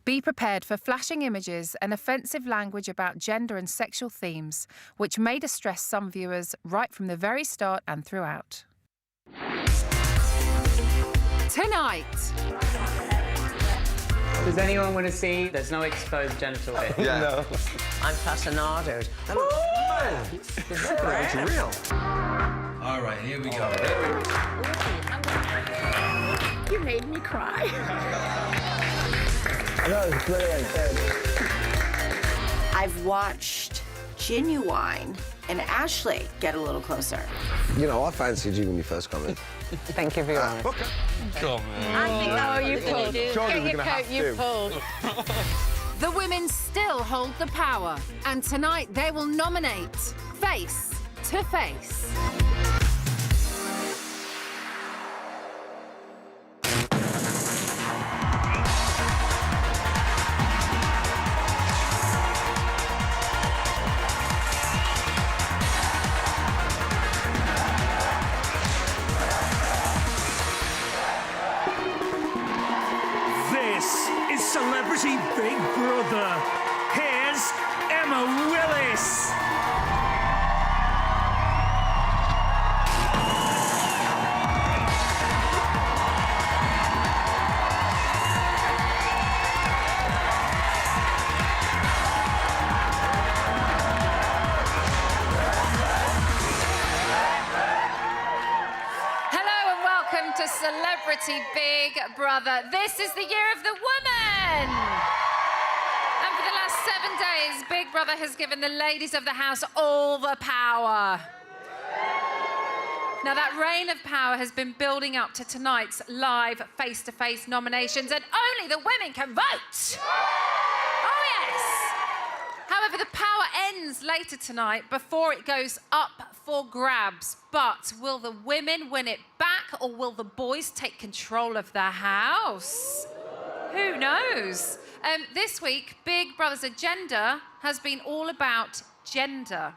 Be prepared for flashing images and offensive language about gender and sexual themes, which may distress some viewers right from the very start and throughout. Tonight. Does anyone want to see? There's no exposed genital bit. Yeah. No. I'm fascinated. It's real. All right, here we go. You made me cry. That was brilliant. I've watched Genuine and Ashley get a little closer. You know, I fancied you when you first come in. Thank you for your honesty. Okay. Come on. I think you pulled. Surely we're gonna have to. pulled. The women still hold the power, and tonight they will nominate Face to Face. This is Celebrity Big Brother. Here's Emma Willis. Hello and welcome to Celebrity Big Brother. This is the year of the woman! And for the last 7 days, Big Brother has given the ladies of the house all the power. Now, that reign of power has been building up to tonight's live face-to-face nominations, and only the women can vote! Oh, yes! However, the power ends later tonight before it goes up for grabs. But will the women win it back, or will the boys take control of the house? Who knows? This week, Big Brother's agenda has been all about gender.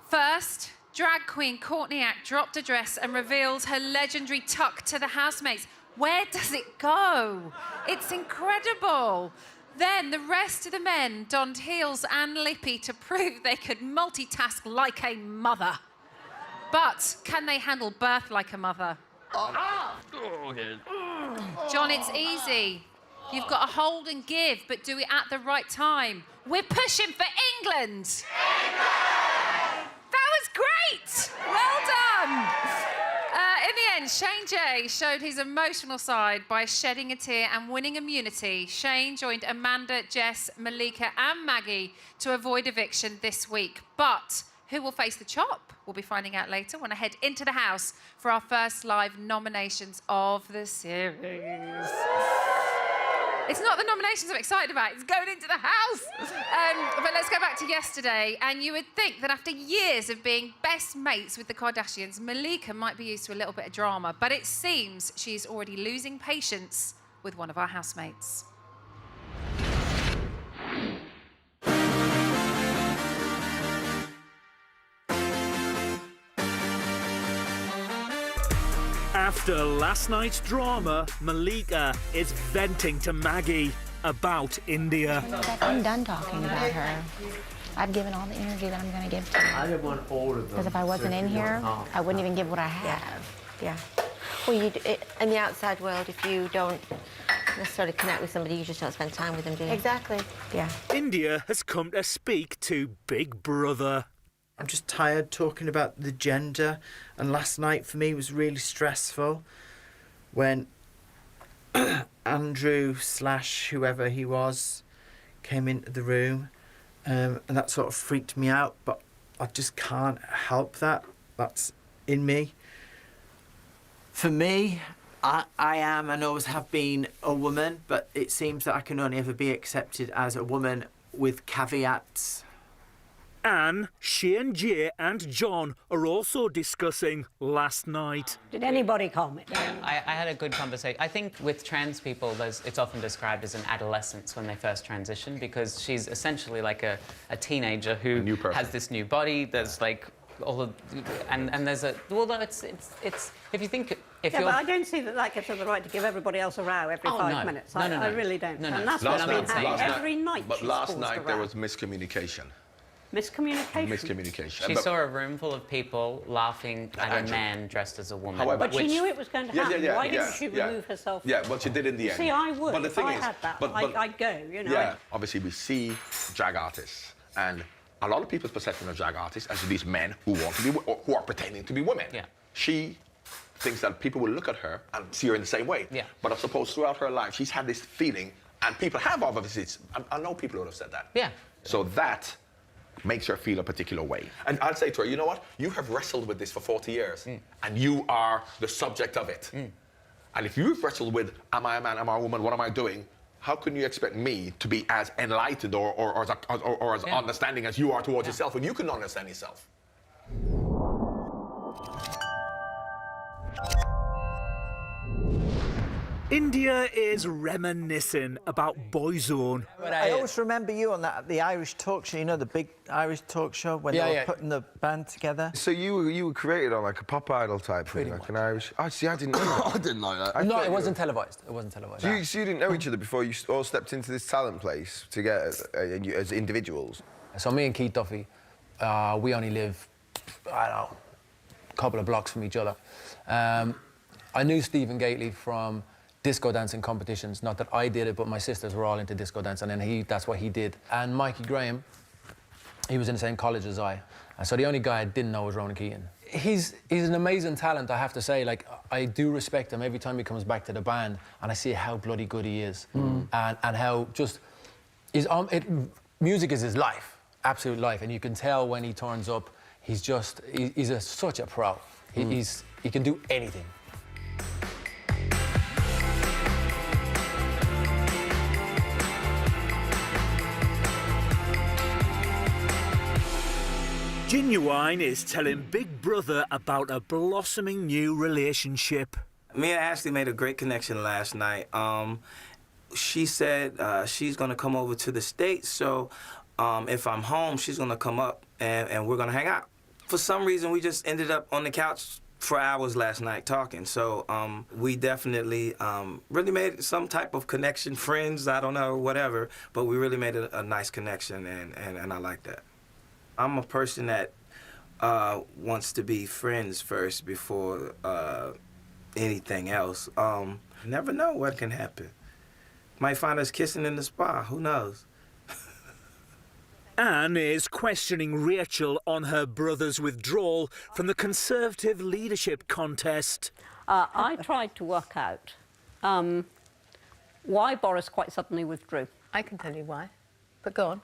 First, drag queen Courtney Act dropped a dress and revealed her legendary tuck to the housemates. Where does it go? It's incredible. Then the rest of the men donned heels and lippy to prove they could multitask like a mother. But can they handle birth like a mother? John, it's easy. You've got to hold and give, but do it at the right time. We're pushing for England! That was great! Well done! In the end, Shane J showed his emotional side by shedding a tear and winning immunity. Shane joined Amanda, Jess, Malika and Maggie to avoid eviction this week. But who will face the chop? We'll be finding out later when I head into the house for our first live nominations of the series. It's not the nominations I'm excited about, it's going into the house. But let's go back to yesterday. And you would think that after years of being best mates with the Kardashians, Malika might be used to a little bit of drama, but it seems she's already losing patience with one of our housemates. After last night's drama, Malika is venting to Maggie about India. I'm done talking about her. I've given all the energy that I'm going to give to her. I don't want all of them. Because if I wasn't in here, I wouldn't even give what I have. Yeah. Well, in the outside world, if you don't necessarily connect with somebody, you just don't spend time with them, do you? Exactly. Yeah. India has come to speak to Big Brother. I'm just tired talking about the gender, and last night for me was really stressful when Andrew / whoever he was came into the room, and that sort of freaked me out, but I just can't help that. That's in me. For me, I am and always have been a woman, but it seems that I can only ever be accepted as a woman with caveats. Anne, Shane J and John are also discussing last night. Did anybody comment? I had a good conversation. I think with trans people, it's often described as an adolescence when they first transition, because she's essentially like a teenager who has this new body. There's like and there's a well, no, it's if you think if Yeah, you're but I don't see that gives her the right to give everybody else a row every 5 minutes. I really don't. No, no. And that's Last what's been night- happening every night. But she's last caused a night there row. was miscommunication. Miscommunication. Miscommunication. she But- saw a room full of people laughing at a Andrew. man dressed as a woman. However- But she knew it was going to happen. Why didn't she remove herself? Yeah, well, she did in the end. See, I would. But the If thing I is, had that, but- I'd go, you know. Yeah, obviously we see drag artists, and a lot of people's perception of drag artists as these men who want to be, or who are pretending to be women. Yeah. She thinks that people will look at her and see her in the same way. Yeah. But I suppose throughout her life, she's had this feeling, and people have obviously, I know people who have said that. Yeah. So that makes her feel a particular way. And I'll say to her, you know what? You have wrestled with this for 40 years, and you are the subject of it. And if you've wrestled with, am I a man, am I a woman, what am I doing? How can you expect me to be as enlightened or as understanding as you are towards yourself when you can understand yourself? India is reminiscing about Boyzone. I always remember you on the Irish talk show, you know, the big Irish talk show when they were putting the band together. So you were created on like a pop idol type thing, like an Irish. Oh, see, I didn't know that. I didn't know that. No, it wasn't televised. It wasn't televised. So you didn't know each other before you all stepped into this talent place together as individuals? So me and Keith Duffy, we only live, I don't know, a couple of blocks from each other. I knew Stephen Gately from disco dancing competitions. Not that I did it, but my sisters were all into disco dance, and then that's what he did. And Mikey Graham, he was in the same college as I. And so the only guy I didn't know was Ronan Keaton. He's an amazing talent, I have to say. Like, I do respect him every time he comes back to the band, and I see how bloody good he is. And how just... music is his life, absolute life. And you can tell when he turns up, he's such a pro. He can do anything. Genuine is telling Big Brother about a blossoming new relationship. Me and Ashley made a great connection last night. She said she's going to come over to the States, so if I'm home, she's going to come up and we're going to hang out. For some reason, we just ended up on the couch for hours last night talking. So we definitely really made some type of connection, friends, I don't know, whatever, but we really made a nice connection, and I like that. I'm a person that wants to be friends first before anything else. Never know what can happen. Might find us kissing in the spa, who knows? Anne is questioning Rachel on her brother's withdrawal from the Conservative leadership contest. I tried to work out why Boris quite suddenly withdrew. I can tell you why, but go on.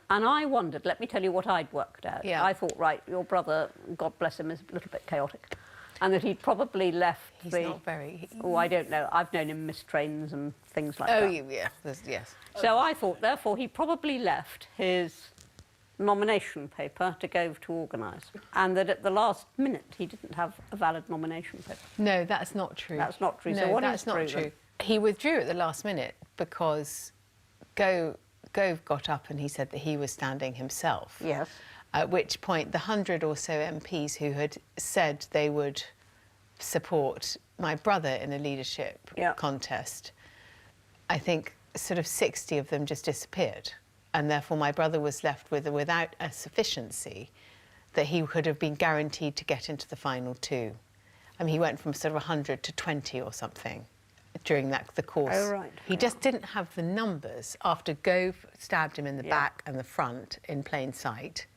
And I wondered, let me tell you what I'd worked out. Yeah. I thought, right, your brother, God bless him, is a little bit chaotic. And that he'd probably left He's not very... Oh, I don't know. I've known him miss trains and things like that. Oh, yeah, yes. So I thought, therefore, he probably left his nomination paper to go to organise. And that at the last minute, he didn't have a valid nomination paper. No, that's not true. That's not true. No, so what that's is not true? true. Then? He withdrew at the last minute because Gove got up and he said that he was standing himself. Yes. At which point, the 100 or so MPs who had said they would support my brother in a leadership contest, I think sort of 60 of them just disappeared. And therefore, my brother was left without a sufficiency that he could have been guaranteed to get into the final two. I mean, he went from sort of 100 to 20 or something during the course. Oh, right. He just didn't have the numbers after Gove stabbed him in the back and the front in plain sight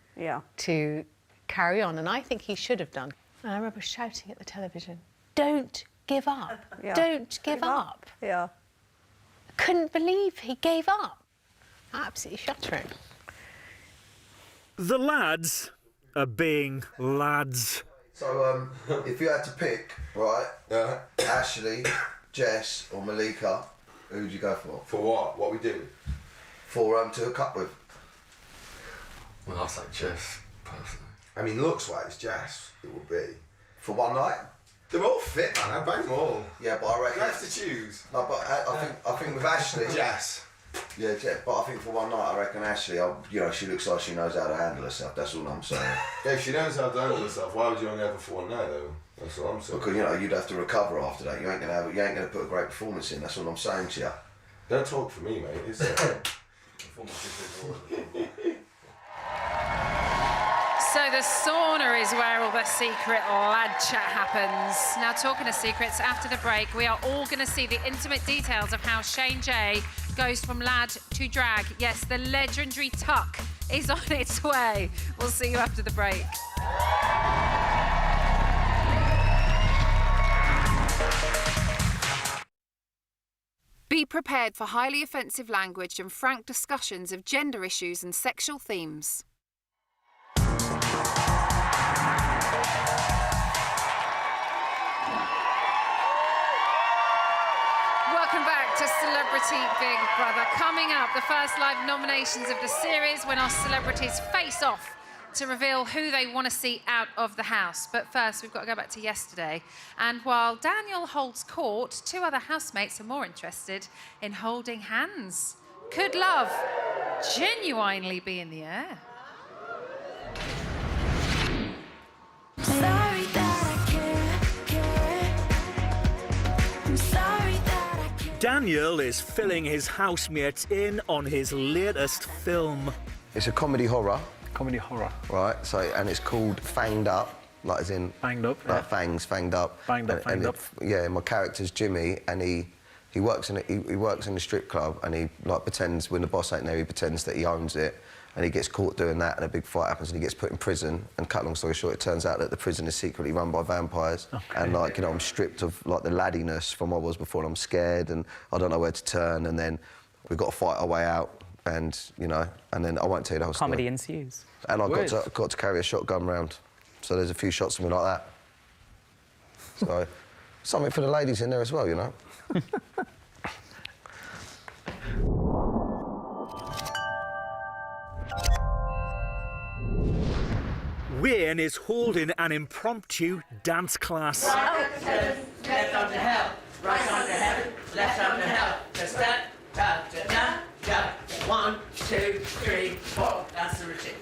to carry on. And I think he should have done. And I remember shouting at the television, "Don't give up. Don't give up." Yeah. I couldn't believe he gave up. Absolutely shattering. The lads are being lads. So, if you had to pick, right, Ashley, Jess or Malika, who would you go for? For what? What we do? For to hook up with. Well, I'll say Jess, personally. I mean, looks-wise, Jess, it would be. For one night? They're all fit, man. I bang them all. Yeah, but I reckon... You have to choose. No, but I think with Ashley... Jess. Yeah, but I think for one night, I reckon Ashley, you know, she looks like she knows how to handle herself. That's all I'm saying. Yeah, if she knows how to handle herself, why would you only have her for one night though? That's what I'm saying. Because you know you'd have to recover after that. You ain't gonna put a great performance in. That's all I'm saying to you. Don't talk for me, mate. It's So the sauna is where all the secret lad chat happens. Now, talking of secrets, after the break, we are all going to see the intimate details of how Shane J goes from lad to drag. Yes, the legendary tuck is on its way. We'll see you after the break. Be prepared for highly offensive language and frank discussions of gender issues and sexual themes. Welcome back to Celebrity Big Brother. Coming up, the first live nominations of the series when our celebrities face off to reveal who they want to see out of the house. But first, we've got to go back to yesterday. And while Daniel holds court, 2 other housemates are more interested in holding hands. Could love genuinely be in the air? Sorry that I care. I'm sorry that I care. Daniel is filling his housemates in on his latest film. It's a comedy horror. Comedy horror. Right, so, and it's called Fanged Up, like as in... Fanged up, like yeah. fangs, fanged up. Fanged up, fanged up. Yeah, my character's Jimmy, and he works in a strip club, and he like pretends, when the boss ain't there, he pretends that he owns it, and he gets caught doing that, and a big fight happens, and he gets put in prison, and cut long story short, it turns out that the prison is secretly run by vampires, and like, you know, I'm stripped of like the laddiness from what I was before, and I'm scared, and I don't know where to turn, and then we've got to fight our way out. And, you know, and then I won't tell you the whole story. Comedy ensues. And I got to carry a shotgun round. So there's a few shots of me like that. So, something for the ladies in there as well, you know. Wayne is holding an impromptu dance class. Left arm to hell, right arm to heaven, left arm to hell. Just that, da. 1, 2, 3, 4. That's the routine.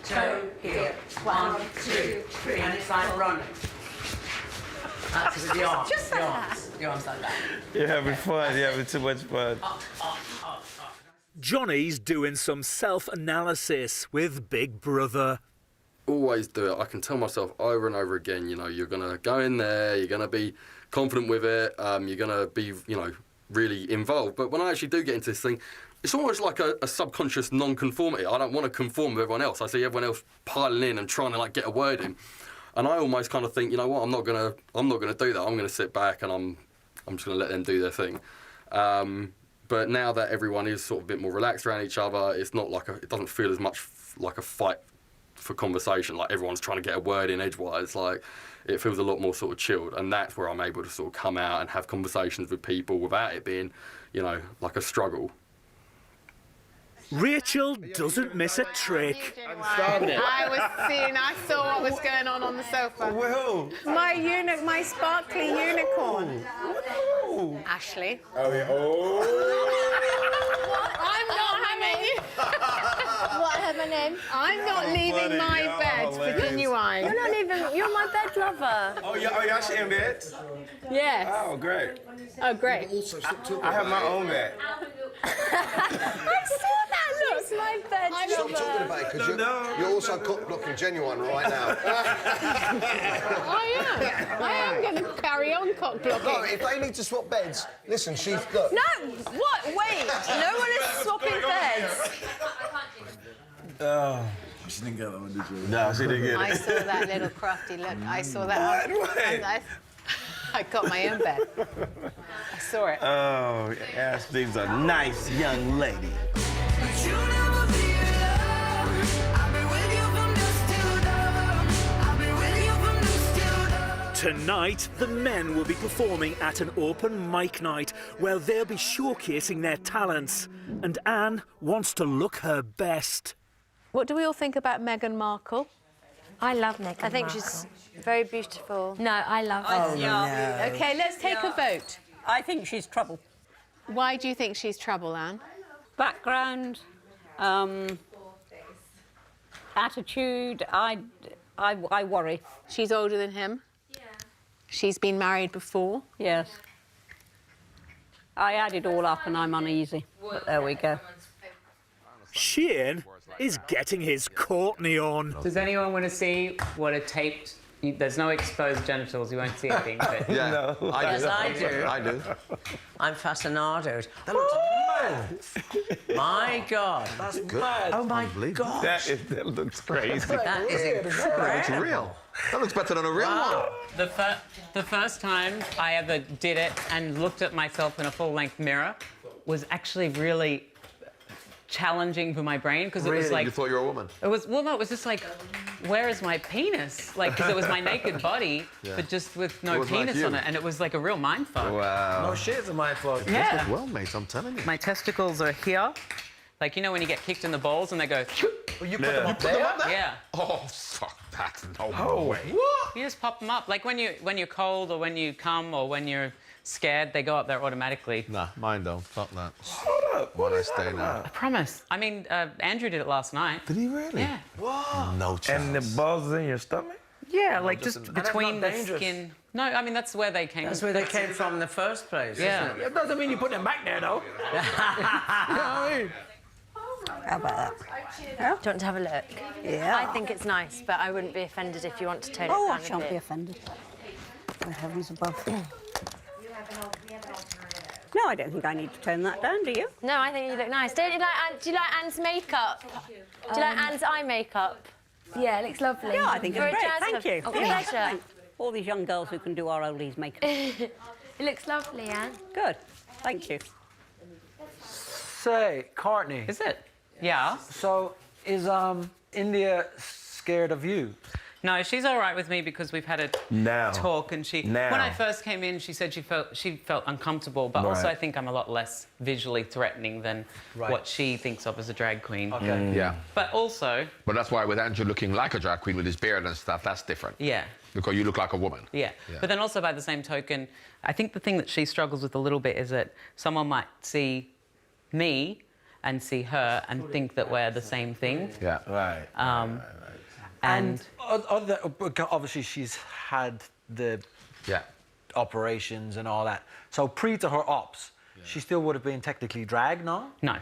Toe, heel, 1, 2, 3. And it's like running. That's with the arms. Just like that. The arms like that. You're having fun. You're having too much fun. Johnny's doing some self-analysis with Big Brother. Always do it. I can tell myself over and over again, you know, you're going to go in there, you're going to be confident with it, you're going to be, you know, really involved. But when I actually do get into this thing, it's almost like a subconscious non-conformity. I don't want to conform with everyone else. I see everyone else piling in and trying to like get a word in, and I almost kind of think, you know what, I'm not gonna do that. I'm gonna sit back and I'm just gonna let them do their thing. But now that everyone is sort of a bit more relaxed around each other, it's not like it doesn't feel as much like a fight for conversation. Like everyone's trying to get a word in edgewise. Like it feels a lot more sort of chilled, and that's where I'm able to sort of come out and have conversations with people without it being, you know, like a struggle. Rachel doesn't miss a trick. I saw what was going on the sofa. Whoa. My sparkly unicorn. Ashley. Oh, yeah. Oh. I'm not having What happening? I'm not leaving my bed for genuine. You're not leaving. You're my bed lover. Oh, yeah. Oh, y'all share bed? Yes. Oh, great. Oh, great. I have my own bed. I saw that. Looks my bed Stop lover. talking about it, because you're also cock-blocking Genuine right now. I am going to carry on cock blocking. No, if they need to swap beds, listen, she's... Look. No, what? Wait, no one is swapping beds. Oh. She didn't get that one, did you? No, she didn't get it. I saw that little crafty look. I saw that. What? I got my own bed. I saw it. Oh, Ashley's a nice young lady. Tonight, the men will be performing at an open mic night where they'll be showcasing their talents. And Anne wants to look her best. What do we all think about Meghan Markle? I love Meghan I think Markle. she's very beautiful. No, I love her. Oh, no. Okay, let's take a vote. I think she's trouble. Why do you think she's trouble, Anne? Background, attitude, I worry. She's older than him? Yeah. She's been married before? Yes. I add it all up and I'm uneasy. But there we go. Sheehan is getting his Courtney on. Does anyone want to see what a taped... There's no exposed genitals, you won't see anything. But... Yeah, No. Yes, I do. I do. I'm fascinated. That looks mad. My God. That's mad. Oh, my God. That looks crazy. That is incredible. That looks real. That looks better than a real one. The first time I ever did it and looked at myself in a full-length mirror was actually really challenging for my brain because it was like... You thought you were a woman? It was, well, no, it was just like, where is my penis? Like, because it was my naked body, Yeah. but just with no It was like penis you. on it, and it was like a real mindfuck. Wow. No shit, it's a mindfuck. Yeah. Well, mate, I'm telling you. My testicles are here. Like, you know when you get kicked in the balls and they go... Well, you put them up there? Yeah. Oh, fuck that. No way. What? You just pop them up. Like when you're cold or when you come or when you're scared, they go up there automatically. Nah, mine don't. Fuck that. Shut up. When I stay now. I promise. I mean, Andrew did it last night. Did he really? Yeah. What? No chance. And the balls is in your stomach? Yeah, like just that's between not the dangerous. skin. No, I mean, that's where they came. That's where they came from in the first place, Yeah. isn't it? It doesn't mean you put them back there, though. You know what I mean? How about that? Do you want to have a look? Yeah. I think it's nice, but I wouldn't be offended if you want to tone it Oh, down I a shan't bit. be offended. The heavens above. No, I don't think I need to tone that down, do you? No, I think you look nice. Don't you like do you like Anne's makeup? Do you like Anne's eye makeup? Yeah, it looks lovely. Yeah, I think it's For a great. jazz Thank you. Oh, Yeah. pleasure. Thanks. All these young girls who can do our oldies makeup. It looks lovely, Anne. Good. Thank you. Say, Courtney. Is it? Yeah. So, is India scared of you? No, she's all right with me because we've had a talk, and when I first came in, she said she felt uncomfortable, but also I think I'm a lot less visually threatening than what she thinks of as a drag queen. Okay. Yeah. But also... But that's why with Andrew looking like a drag queen with his beard and stuff, that's different. Yeah. Because you look like a woman. Yeah. But then also by the same token, I think the thing that she struggles with a little bit is that someone might see me and see her and think that we're the same thing. Yeah. Right. And obviously she's had the operations and all that. So pre to her ops, she still would have been technically drag, no? No.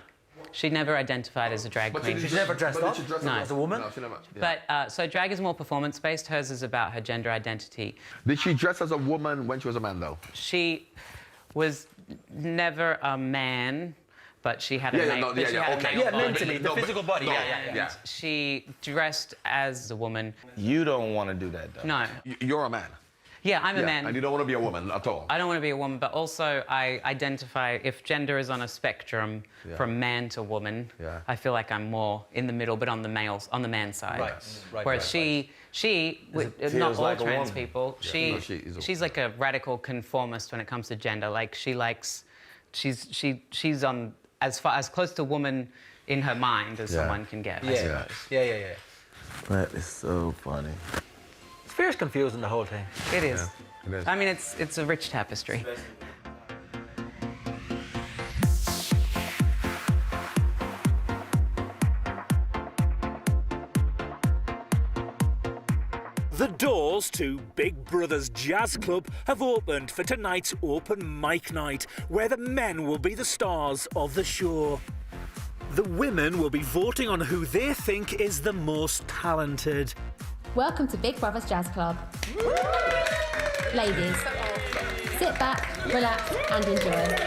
She never identified as a drag queen. She's never dressed up No. as a woman? No, she never. But, so drag is more performance-based. Hers is about her gender identity. Did she dress as a woman when she was a man, though? She was never a man, but she had a male body. Yeah, mentally, the physical body, yeah. She dressed as a woman. You don't want to do that, though. No. You're a man. Yeah, I'm a man. And you don't want to be a woman at all. I don't want to be a woman, but also I identify, if gender is on a spectrum from man to woman, I feel like I'm more in the middle, but on the man side. Right. Whereas she, not all trans people, she's like a radical conformist when it comes to gender. Like she's on as close to woman in her mind as someone can get, I suppose. Yeah. That is so funny. It's fierce confusing, the whole thing. It is. It is. I mean, it's a rich tapestry. The doors to Big Brother's Jazz Club have opened for tonight's open mic night, where the men will be the stars of the show. The women will be voting on who they think is the most talented. Welcome to Big Brother's Jazz Club. Ladies, sit back, relax and enjoy.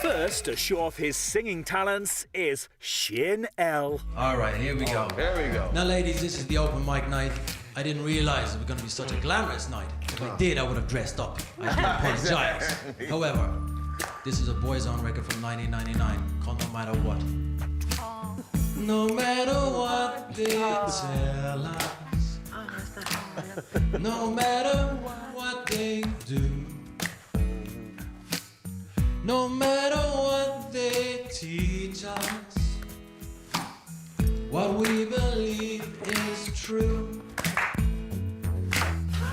First to show off his singing talents is Shane L. All right, here we go. There we go. Now, ladies, this is the open mic night. I didn't realize it was going to be such a glamorous night. If I did, I would have dressed up. I do apologize. However, this is a Boys On record from 1999 called No Matter What. No matter what they tell us, no matter what they do, no matter what they teach us, what we believe is true.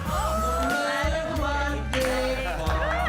No matter what they follow,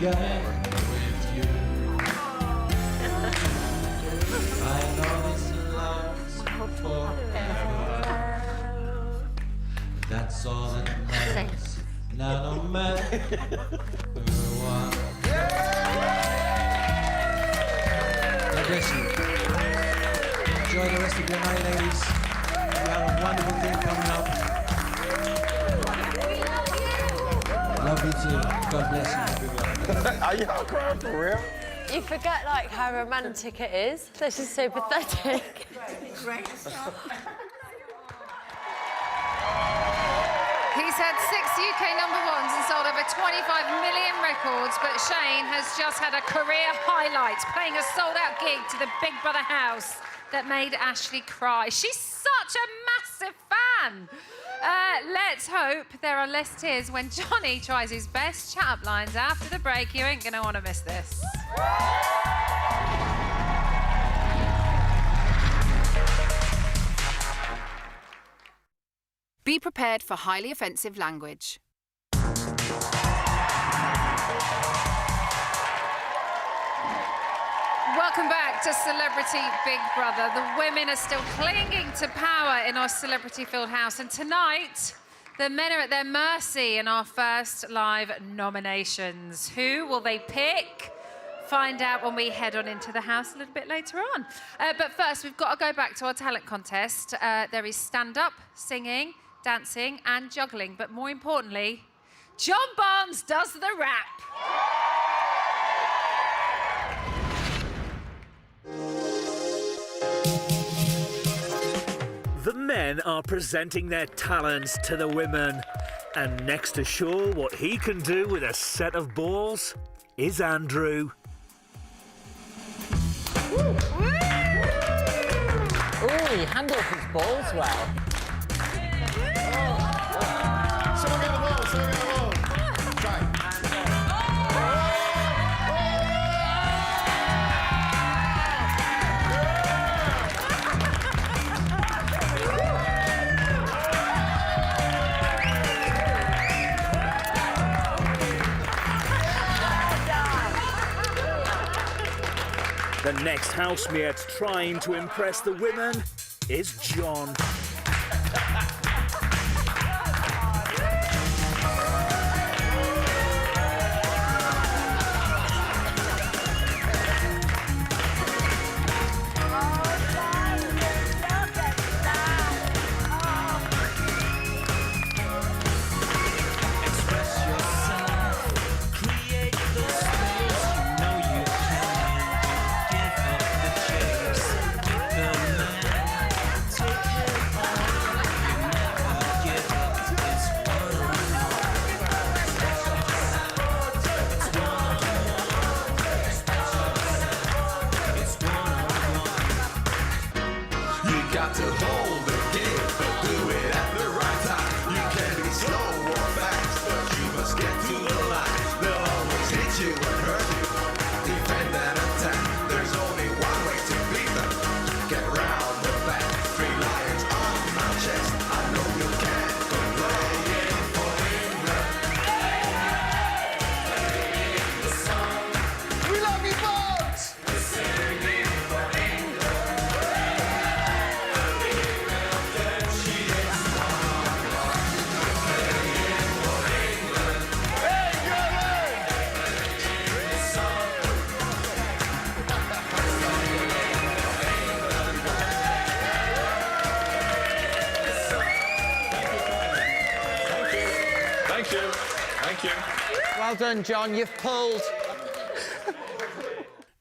together with you. I know this love's forever. That's all that matters. Now no matter what. God bless you. Enjoy the rest of your night, ladies. You have a wonderful thing coming up. Love you too. God bless you. Are y'all crying for real? You forget, like, how romantic it is. This is so pathetic. Great. He's had 6 UK #1s and sold over 25 million records, but Shane has just had a career highlight, playing a sold-out gig to the Big Brother house that made Ashley cry. She's such a massive fan. Let's hope there are less tears when Johnny tries his best chat-up lines after the break. You ain't gonna want to miss this. Be prepared for highly offensive language. Welcome back to Celebrity Big Brother. The women are still clinging to power in our celebrity-filled house, and tonight, the men are at their mercy in our first live nominations. Who will they pick? Find out when we head on into the house a little bit later on. But first, we've got to go back to our talent contest. There is stand-up, singing, dancing and juggling, but more importantly, John Barnes does the rap. The men are presenting their talents to the women, and next to show what he can do with a set of balls is Andrew. Oh, he handles his balls well. Someone get the ball, someone get the ball. Try. The next housemate trying to impress the women is John. Well done, John. You've pulled.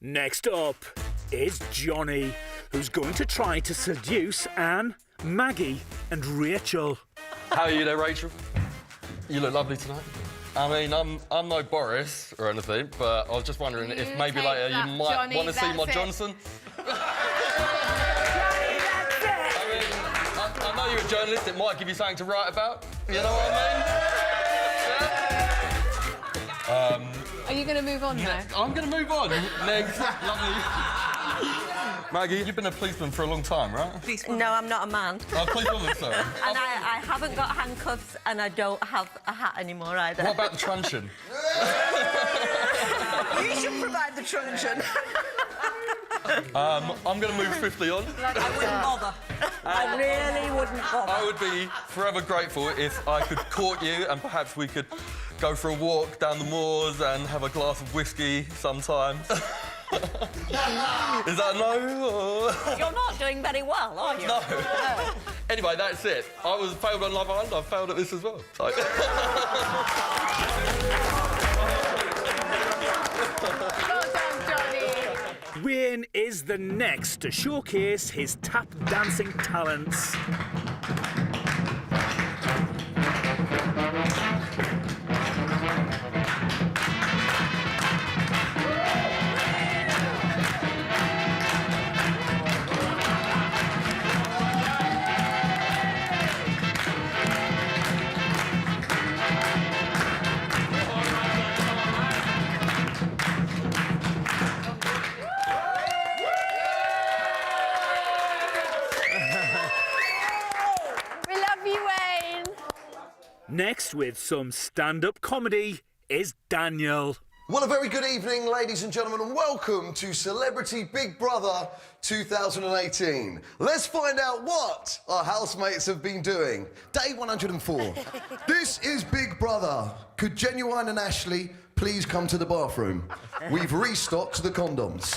Next up is Johnny, who's going to try to seduce Anne, Maggie and Rachel. How are you there, Rachel? You look lovely tonight. I mean, I'm no Boris or anything, but I was just wondering if maybe later you might want to see my Johnson. I know you're a journalist, it might give you something to write about. You know what I mean? Are you going to move on now? I'm going to move on. Next. Lovely. Maggie, you've been a policeman for a long time, right? No, I'm not a man. Oh, policewoman, sorry. And I haven't got handcuffs and I don't have a hat anymore either. What about the truncheon? You should provide the Trojan. I'm going to move swiftly on. I wouldn't bother. I really wouldn't bother. I would be forever grateful if I could court you and perhaps we could go for a walk down the moors and have a glass of whiskey sometimes. Is that a no? Or... You're not doing very well, are you? No. Anyway, that's it. I was failed on Love Island, I've failed at this as well. So... Wayne is the next to showcase his tap dancing talents. Next, with some stand-up comedy, is Daniel. Well, a very good evening, ladies and gentlemen, and welcome to Celebrity Big Brother 2018. Let's find out what our housemates have been doing. Day 104. This is Big Brother. Could Genuine and Ashley please come to the bathroom? We've restocked the condoms.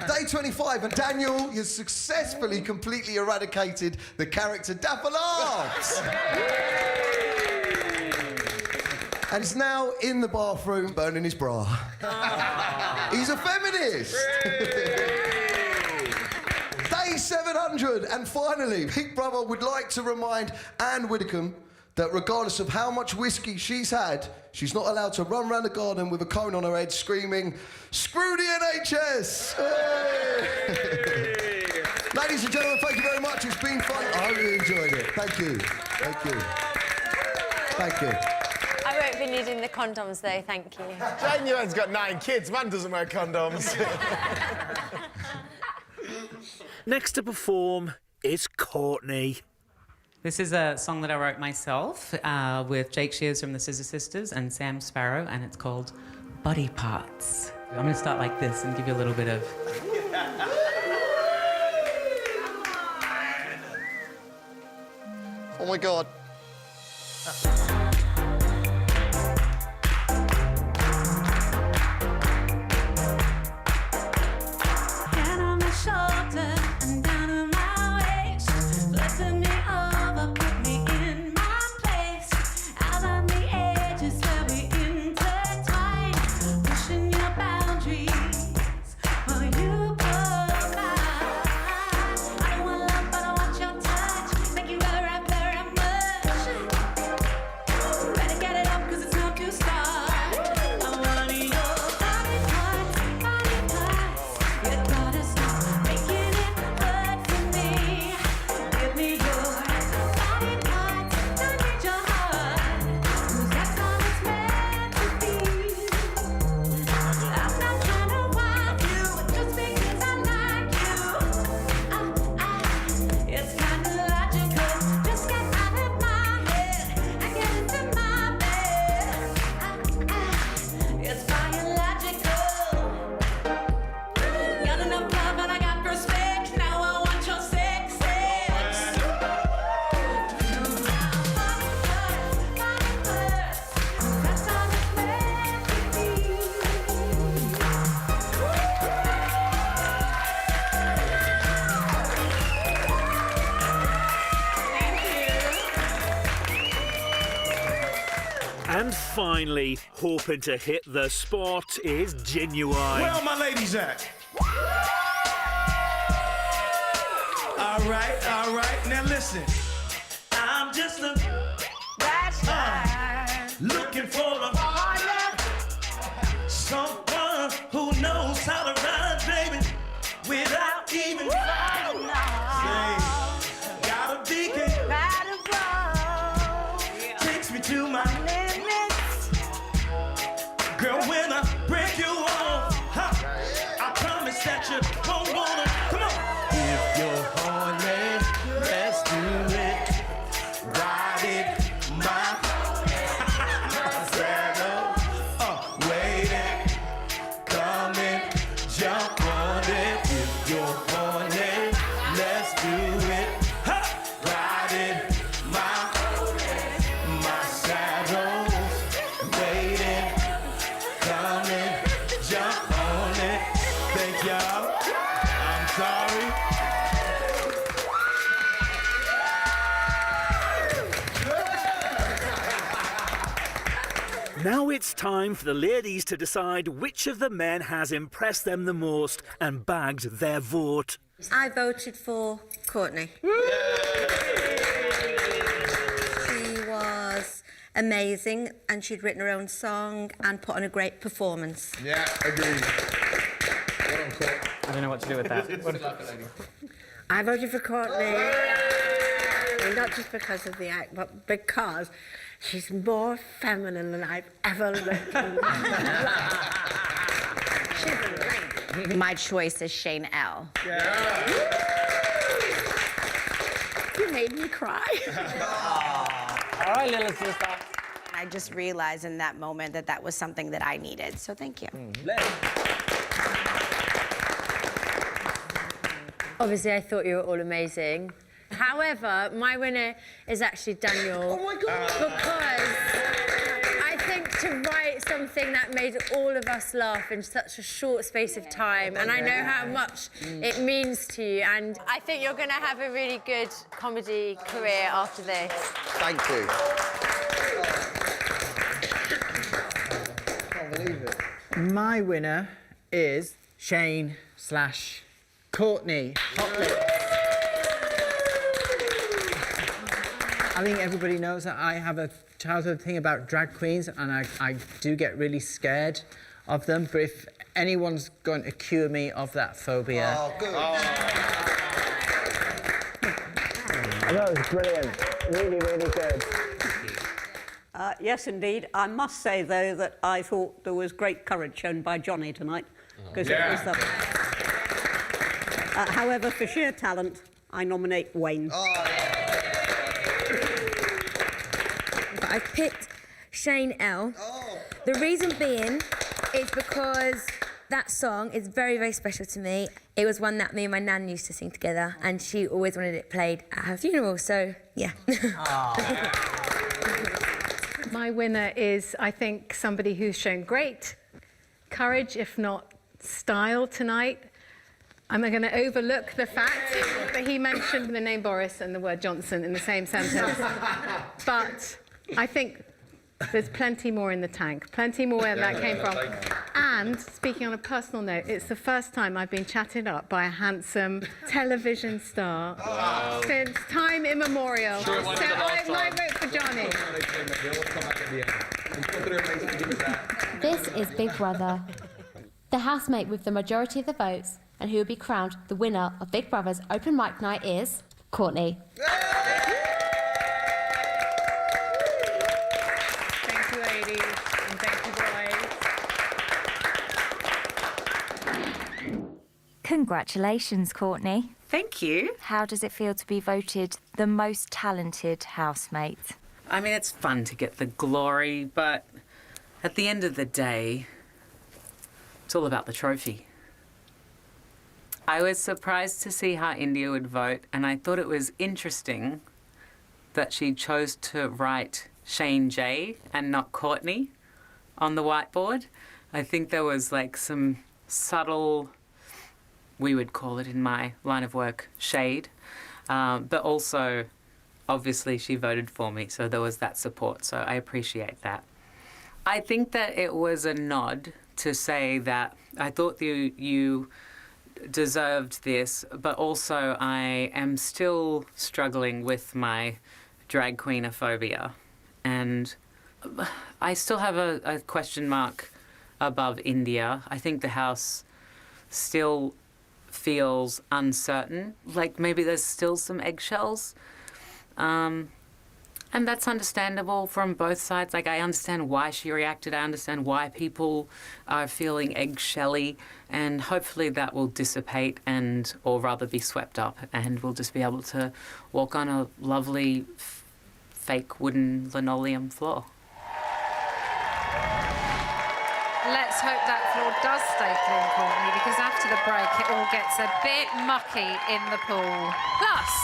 Day 25, and Daniel has successfully completely eradicated the character Dapper Laughs. And he's now in the bathroom burning his bra. He's a feminist. Day 700, and finally, Big Brother would like to remind Anne Widdecombe that regardless of how much whiskey she's had, she's not allowed to run around the garden with a cone on her head screaming, "Screw the NHS!" Hey! Ladies and gentlemen, thank you very much. It's been fun. I really enjoyed it. Thank you. Thank you. Thank you. I won't be needing the condoms, though, thank you. Genuine's got 9 kids. Man doesn't wear condoms. Next to perform is Courtney. This is a song that I wrote myself with Jake Shears from the Scissor Sisters and Sam Sparrow, and it's called Body Parts. I'm going to start like this and give you a little bit of... Oh my God. Hand on my shoulder and down on my waist, lifting me over, put me in my place. Out on the edges where we intertwine, pushing your boundaries while you provide. I don't want love, but I want your touch. Thank you very, very much. Better get it up, 'cause it's time to start. I want your body parts, body parts. You gotta stop making it hurt for me. Give me your body parts, don't need your heart, 'cause that's all it's meant to be. I'm not trying to want you just because I like you. It's kinda logical. Just get out of my head and get into my bed. It's biological. Got enough love and I got respect. Now I want your sex. That's all it's meant to be. And finally, hoping to hit the spot is Genuine. Where are my ladies at? All right. Now listen. I'm just a looking for a someone who knows how to run, baby, without even trying. Gotta be takes me to my limits. Girl, when I break you off, I promise that you don't wanna. Come on. If you're horny, let's do it. Ride Now it's time for the ladies to decide which of the men has impressed them the most and bagged their vote. I voted for Courtney. She was amazing and she'd written her own song and put on a great performance. Yeah, agreed. I don't know what to do with that. I voted for Courtney. And not just because of the act, but because she's more feminine than I've ever looked in my life. She's amazing. My choice is Shane L. You made me cry. All right, little sister. I just realized in that moment that that was something that I needed, so thank you. Obviously, I thought you were all amazing. However, my winner is actually Daniel. Oh my God! Because I think to write something that made all of us laugh in such a short space of time, and I know how much it means to you, and I think you're going to have a really good comedy career after this. Thank you. Can't believe it. My winner is Shane/Courtney. I think everybody knows that I have a childhood thing about drag queens, and I do get really scared of them. But if anyone's going to cure me of that phobia... Oh, good. That was brilliant. Really, really good. Yes, indeed. I must say, though, that I thought there was great courage shown by Johnny tonight. Because it was however, for sheer talent, I nominate Wayne. But I picked Shane L. The reason being is because that song is very, very special to me. It was one that me and my nan used to sing together, and she always wanted it played at her funeral, so yeah. My winner is, I think, somebody who's shown great courage, if not style, tonight. I'm going to overlook the fact that he mentioned the name Boris and the word Johnson in the same sentence. But I think there's plenty more in the tank, plenty more where that came from. And speaking on a personal note, it's the first time I've been chatted up by a handsome television star since time immemorial. So my vote for Johnny. This is Big Brother. The housemate with the majority of the votes and who will be crowned the winner of Big Brother's open mic night is Courtney. Thank you, ladies, and thank you, boys. Congratulations, Courtney. Thank you. How does it feel to be voted the most talented housemate? I mean, it's fun to get the glory, but at the end of the day, it's all about the trophy. I was surprised to see how India would vote, and I thought it was interesting that she chose to write Shane J and not Courtney on the whiteboard. I think there was like some subtle, we would call it in my line of work, shade, but also obviously she voted for me, so there was that support, so I appreciate that. I think that it was a nod to say that I thought you deserved this, but also I am still struggling with my drag queenophobia, and I still have a question mark above India. I think the house still feels uncertain, like maybe there's still some eggshells, and that's understandable from both sides. Like, I understand why she reacted, I understand why people are feeling eggshelly, and hopefully that will dissipate and, or rather be swept up, and we'll just be able to walk on a lovely fake wooden linoleum floor. Let's hope that floor does stay clean, Courtney, because after the break it all gets a bit mucky in the pool. Plus,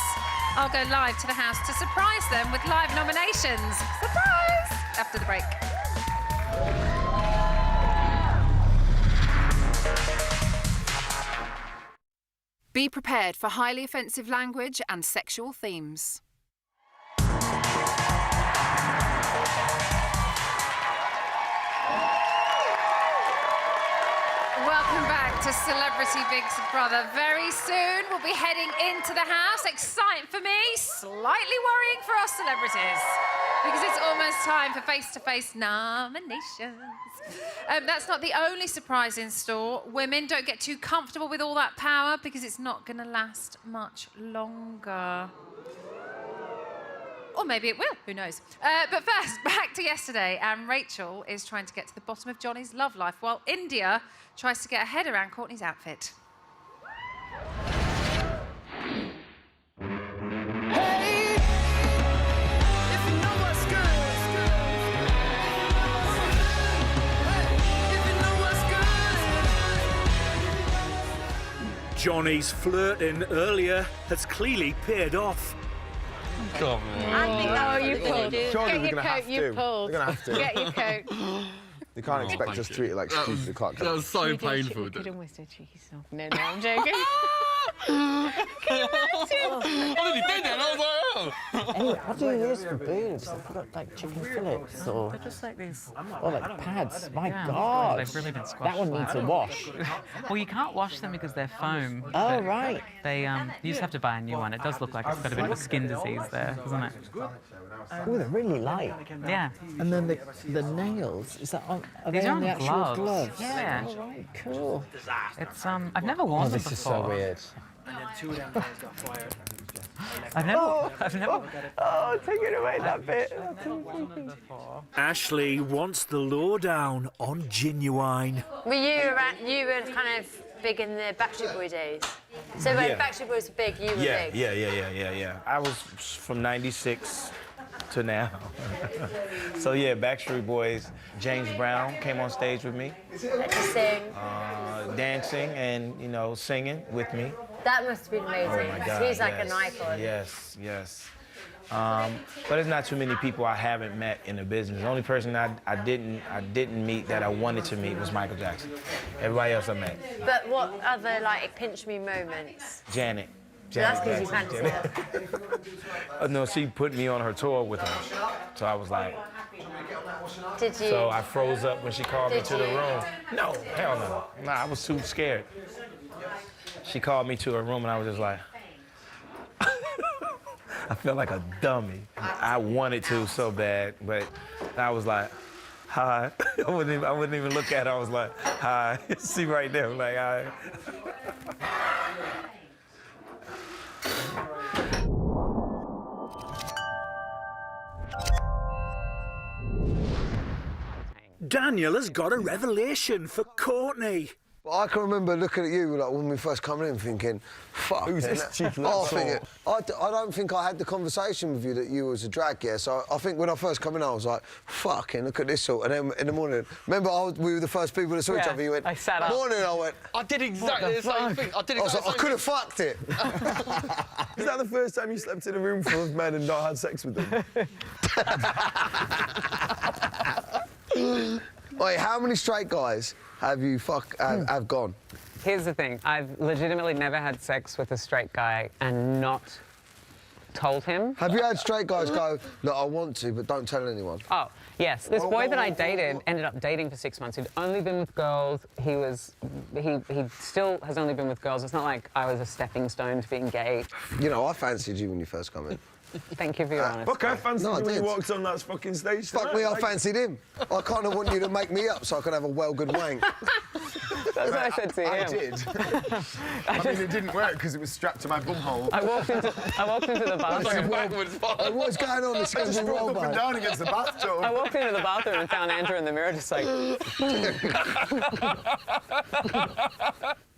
I'll go live to the house to surprise them with live nominations. Surprise! After the break. Be prepared for highly offensive language and sexual themes. to Celebrity Big Brother. Very soon, we'll be heading into the house. Exciting for me, slightly worrying for us celebrities, because it's almost time for face-to-face nominations. That's not the only surprise in store. Women, don't get too comfortable with all that power, because it's not going to last much longer. Or maybe it will, who knows. But first, back to yesterday, and Rachel is trying to get to the bottom of Johnny's love life, while India tries to get her head around Courtney's outfit. Johnny's flirting earlier has clearly paid off. Come on. You pulled. Surely Get your coat, you pulled. We're gonna have to. Get your coat. You can't expect us to treat it like stupid. You can't. That was so painful. You could almost do cheeky stuff. No, I'm joking. I nearly did that. I was like, Hey, what do you use for boobs? Have you got like chicken fillets or? They're just like these. Or like pads? My Yeah, God. they've really been squashed. That one needs a wash. Well, you can't wash them because they're foam. Oh, right. They you just have to buy a new one. It does look like it's got a bit of a skin disease there, doesn't it? Oh, they're really light. Yeah. And then the nails, is that on, are These they are on the on actual gloves. gloves? Yeah. Oh, right, cool. It's I've never worn them this before. is so weird. And then 2 of them guys got fired. I've never. Oh, take it away, that bit. Ashley wants the lowdown on Genuine. Were you were kind of big in the Backstreet Boy days? So when Backstreet Boys were big, you were big? Yeah. I was from 96 to now. So yeah, Backstreet Boys, James Brown came on stage with me. Let you sing. Dancing and, you know, singing with me. That must have been amazing. Oh my God, He's like an icon. Yes. But there's not too many people I haven't met in the business. The only person I didn't meet that I wanted to meet was Michael Jackson. Everybody else I met. But what other like pinch me moments? Janet. So that's because you fancy her. No, she put me on her tour with her. So I was like, Did you? so I froze up when she called me Did to the you? room. No, hell no. Nah, I was too scared. She called me to her room and I was just like, I felt like a dummy. I wanted to so bad, but I was like, hi. I wouldn't even look at her. I was like, hi. See right there, like, hi. Daniel has got a revelation for Courtney. Well, I can remember looking at you like when we first come in thinking, fuck. Who's this cheeky I little don't think I had the conversation with you that you was a drag, yeah. So I think when I first come in, I was like, fucking look at this sort. And then in the morning, remember we were the first people that saw each other. You went, I sat up. Morning, I went, I did exactly the same thing. I was like, I could have fucked it. Is that the first time you slept in a room full of men and not had sex with them? Wait, how many straight guys have you have gone? Here's the thing. I've legitimately never had sex with a straight guy and not told him. Have you had straight guys go, look, I want to, but don't tell anyone? Oh, yes. This boy that I dated ended up dating for 6 months. He'd only been with girls. He still has only been with girls. It's not like I was a stepping stone to being gay. You know, I fancied you when you first come in. Thank you for your honesty. Fuck, I fancied you when you walked on that fucking stage. Fuck me, I fancied him. I kind of want you to make me up so I can have a well-good wank. That's what I said to him. I did. I mean, it didn't work because it was strapped to my bumhole. I walked into the bathroom. What's going on? I just broke up and down against the bathtub. I walked into the bathroom and found Andrew in the mirror just like...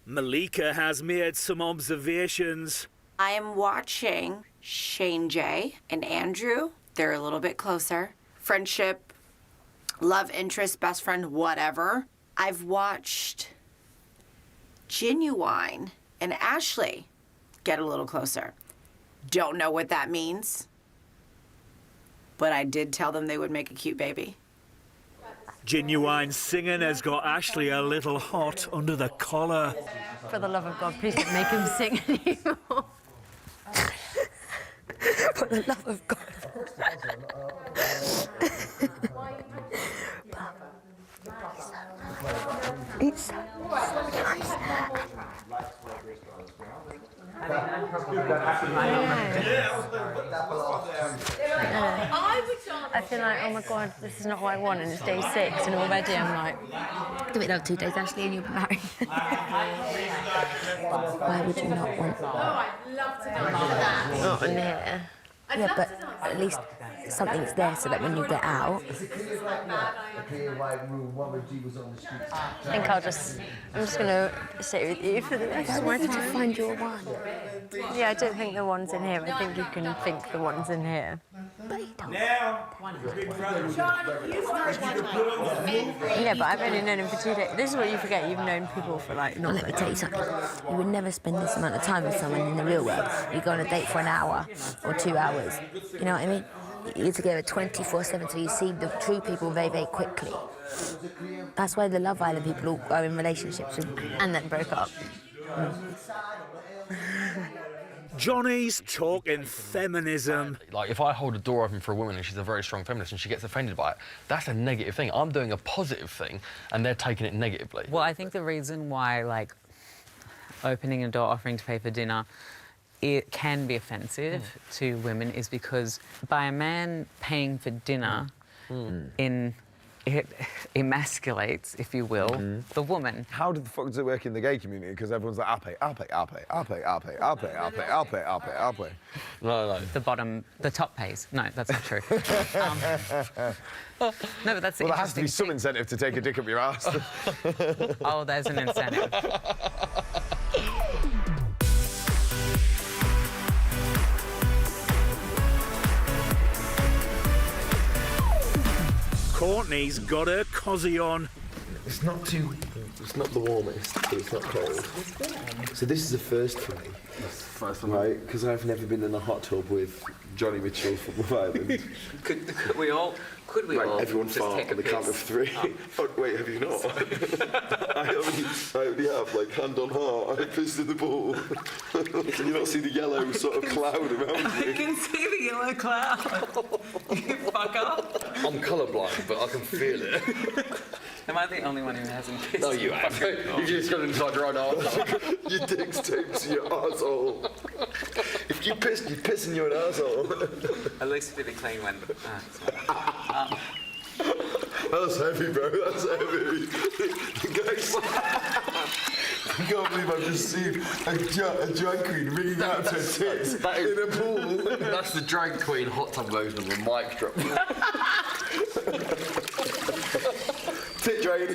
Malika has made some observations. I am watching Shane J and Andrew. They're a little bit closer. Friendship, love interest, best friend, whatever. I've watched Genuine and Ashley get a little closer. Don't know what that means, but I did tell them they would make a cute baby. Genuine singing has got Ashley a little hot under the collar. For the love of God, please don't make him sing anymore. For the love of God. He's so nice. I feel like, oh my God, this is not what I want, and it's day 6, and already I'm like... Give it another 2 days, Ashley, and you'll be married. Why would you not want... Oh, I'd love to dance like that. Not in here. Yeah, but at least something's there so that when you get out... I think I'm just going to sit with you for the rest of my time. To find your one. Yeah, I don't think the one's in here. I think you can think the one's in here. But you don't. Now, big brother. Yeah, but I've only known him for 2 days. This is what you forget. You've known people for like... Well, let me tell you something. You would never spend this amount of time with someone in the real world. You go on a date for an hour or 2 hours. You know what I mean? You're together 24/7, so you see the true people very, very quickly. That's why the Love Island people all are in relationships with, and then broke up. Johnny's talking feminism. Like, if I hold a door open for a woman and she's a very strong feminist and she gets offended by it, that's a negative thing. I'm doing a positive thing and they're taking it negatively. Well, I think the reason why, like, opening a door, offering to pay for dinner, it can be offensive to women is because by a man paying for dinner, it emasculates, if you will, the woman. How the fuck does it work in the gay community? Because everyone's like, I'll pay. No. The top pays. No, that's not true. No, but that's the Well, there has to be some incentive to take a dick up your ass. Oh, there's an incentive. Courtney's got her cosy on. It's not the warmest, but it's not cold. So this is a first for me. Right, because I've never been in a hot tub with Johnny Mitchell from Love Island. Could we all everyone just fart take on the count of 3. Oh, wait, have you not? I only have, like, hand on heart, I pissed in the pool. Can you not see the yellow sort of cloud around me? I can see the yellow cloud. You fuck up. I'm colourblind, but I can feel it. Am I the only one who hasn't pissed? No, you have. You've just got inside your own arse. Your dick's taped to your arsehole. If you piss, you piss in your arsehole. At least if it's a clean one. That's heavy, bro. That's heavy. Guys, I can't believe I've just seen a drag queen wringing out her tits in a pool. That's the drag queen hot tub version of a mic drop. Tit drain.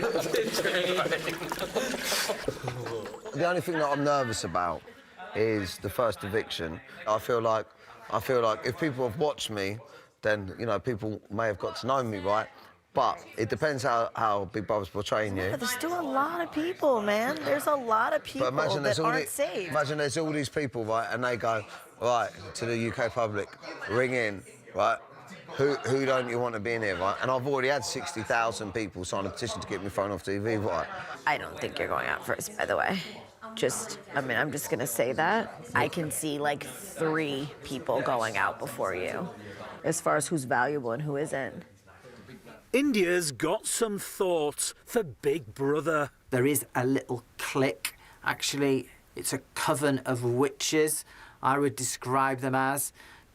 The only thing that I'm nervous about is the first eviction. I feel like if people have watched me, then, you know, people may have got to know me, right? But it depends how Big Brother's portraying you. But there's still a lot of people, man. There's a lot of people that aren't safe. Imagine there's all these people, right, and they go, right, to the UK public, ring in, right? Who don't you want to be in here, right? And I've already had 60,000 people sign a petition to get me thrown off TV, right? I don't think you're going out first, by the way. I'm just gonna say that. I can see like 3 people going out before you, as far as who's valuable and who isn't. India's got some thoughts for Big Brother. There is a little clique. Actually, it's a coven of witches, I would describe them as.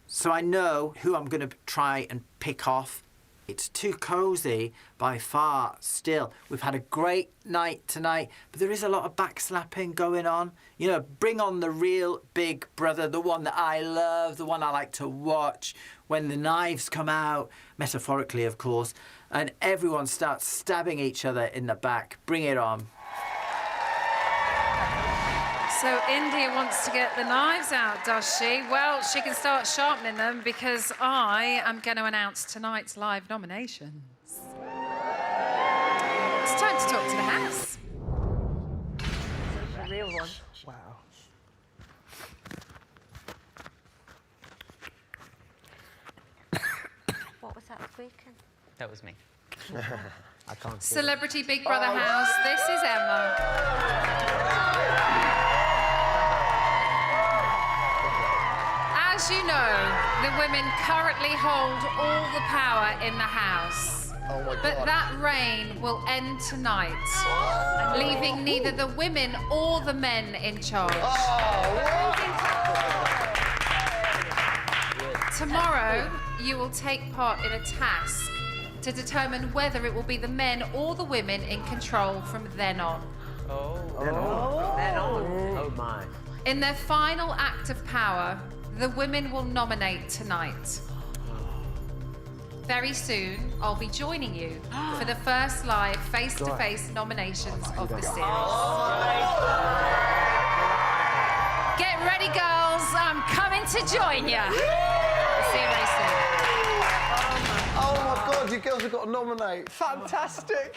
So I know who I'm going to try and pick off. It's too cosy by far still. We've had a great night tonight, but there is a lot of backslapping going on. You know, bring on the real Big Brother, the one that I love, the one I like to watch. When the knives come out, metaphorically, of course, and everyone starts stabbing each other in the back. Bring it on. So India wants to get the knives out, does she? Well, she can start sharpening them because I am going to announce tonight's live nominations. It's time to talk to the house. The real one. Wow. What was that squeaking? That was me. I can't see. Celebrity Big Brother house. This is Emma. As you know, the women currently hold all the power in the house. Oh my God. But that reign will end tonight, leaving neither the women or the men in charge. Oh, what? Tomorrow, you will take part in a task to determine whether it will be the men or the women in control from then on. Oh my. In their final act of power, the women will nominate tonight. Very soon, I'll be joining you for the first live face-to-face nominations of the series. Get ready, girls. I'm coming to join you. See you very soon. Oh my God, you girls have got to nominate. Fantastic.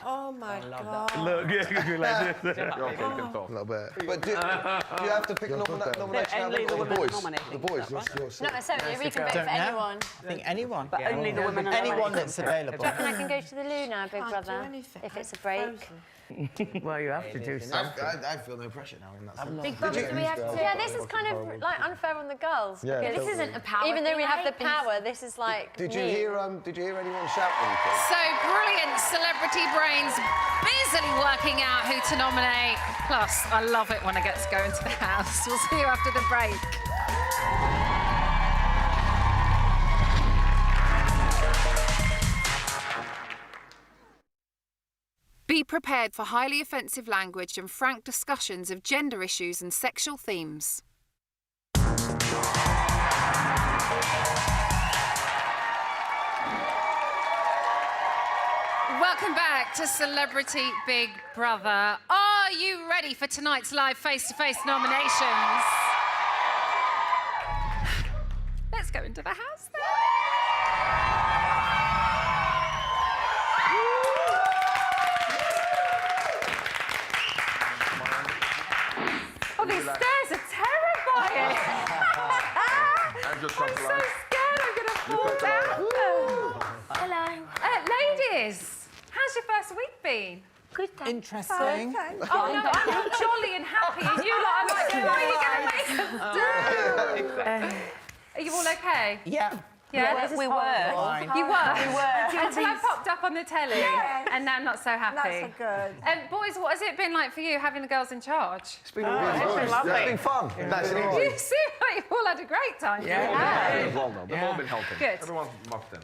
Oh my God. Look, yeah, like this. Not bad. But do you have to pick a nomination out of the boys? The boys. Not necessarily. We can vote for anyone. I think anyone. But only the women are Anyone that's available. Do you reckon I can go to the loo now, Big Brother? If it's a break. Well, you have to do something. I feel no pressure now in that sense. Big Brother, do we have to? Yeah, this is kind of like unfair on the girls. Yeah, this isn't a power. Even though we have the power, this is like. Did you hear anyone shout anything? So brilliant, celebrity brains busily working out who to nominate. Plus, I love it when I get to go into the house. We'll see you after the break. Be prepared for highly offensive language and frank discussions of gender issues and sexual themes. Welcome back to Celebrity Big Brother. Are you ready for tonight's live face-to-face nominations? Let's go into the house then. Oh, these stairs are terrifying. I'm so scared I'm going to fall down. Hello. Ladies, how's your first week been? Good, thanks. Interesting. Oh, no, I'm jolly and happy. And you lot are like, what are you going to make us do? Are you all okay? Yeah. Yeah, we were. You were? We were. Until I popped up on the telly, and now I'm not so happy. Not so good. Boys, what has it been like for you having the girls in charge? It's been really good. lovely. It's been fun. That's it. You seem like you've all had a great time. Yeah. Well done. They've all been helping. Good. Everyone's mucked in.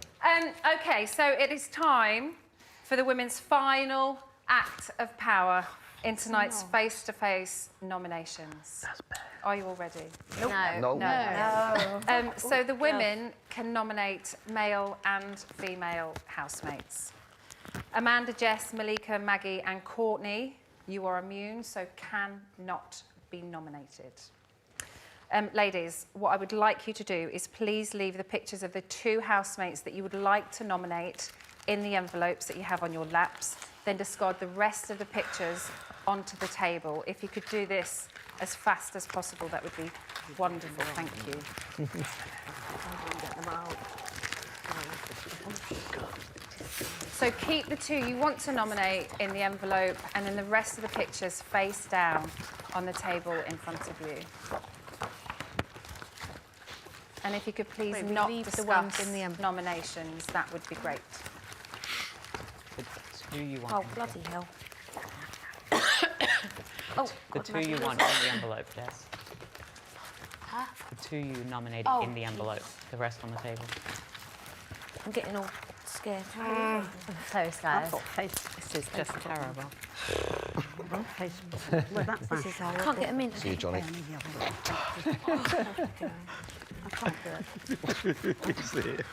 Okay, so it is time for the women's final act of power in tonight's face-to-face nominations. That's bad. Are you all ready? Nope. No. So the women can nominate male and female housemates. Amanda, Jess, Malika, Maggie and Courtney, you are immune, so cannot be nominated. Ladies, what I would like you to do is please leave the pictures of the 2 housemates that you would like to nominate in the envelopes that you have on your laps, then discard the rest of the pictures onto the table. If you could do this as fast as possible, that would be wonderful. Thank you. So keep the 2 you want to nominate in the envelope, and then the rest of the pictures face down on the table in front of you. And if you could please not discuss in the nominations, that would be great. Who you want? Oh, bloody hell. The 2 you want in the envelope, Jess. Huh? The 2 you nominated in the envelope. The rest on the table. I'm getting all scared. I'm so scared. This is just terrible. This is I can't get them in. See you, Johnny. I can't do it.